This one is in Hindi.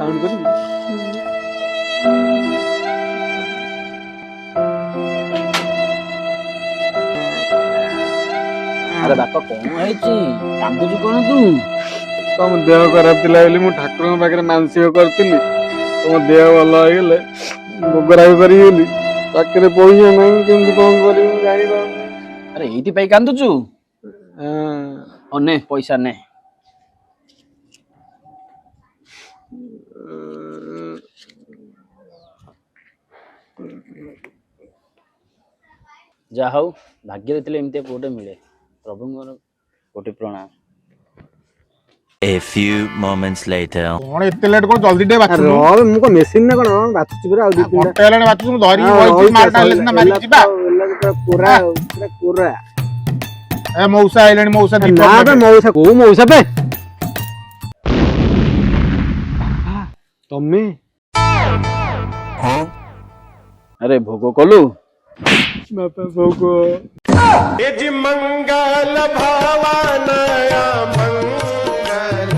साउंड करी अरे बापा कौन है कांदुचु कौन तू तुम देह खराब थिला बोली मु ठाकुर पाखे मानसिक करथिली तुम देह भल हो गले भोगराग करी पाखे पैसा नहीं केमती कौन कर जानी अरे ये कांदुचु ने पैसा ने जा हौ भाग्य एमती पुटे मिले प्रभु कोटि प्रणाम। A few moments later. कौन एते लेट को जल्दी दे बाछु रो मु को मशीन ने कोन बाचुची पुरा आउ दी घंटे हेलाने बाछु मु धरी बइची मारटा हेले ना मारी जिबा पूरा पूरा ए मौसा आइलेनी मौसा दीपक ना बे मौसा को मौसा बे तम्मे अरे भोग कलु बापा भोग ए जी मंगल भवानया मंगल